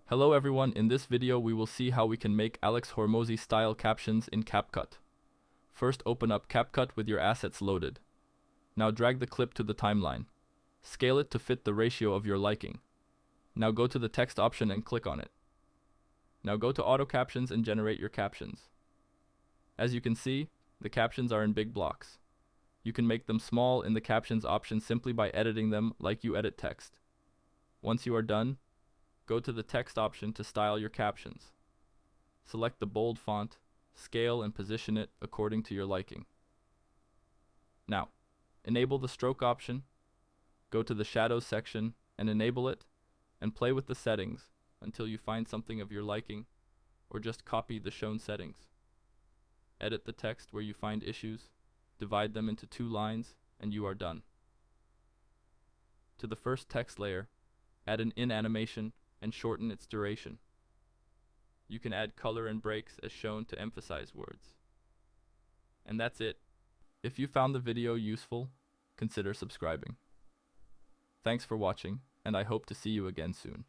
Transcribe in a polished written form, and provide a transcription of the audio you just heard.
Hello everyone, in this video we will see how we can make Alex Hormozi style captions in Capcut. First open up Capcut with your assets loaded. Now drag the clip to the timeline. Scale it to fit the ratio of your liking. Now go to the text option and click on it. Now go to auto captions and generate your captions. As you can see, the captions are in big blocks. You can make them small in the captions option simply by editing them like you edit text. Once you are done, go to the text option to style your captions. Select the bold font, scale and position it according to your liking. Now, enable the stroke option, go to the shadows section and enable it, and play with the settings until you find something of your liking, or just copy the shown settings. Edit the text where you find issues, divide them into 2 lines, and you are done. To the first text layer, add an in animation and shorten its duration. You can add color and breaks as shown to emphasize words. And that's it. If you found the video useful, consider subscribing. Thanks for watching, and I hope to see you again soon.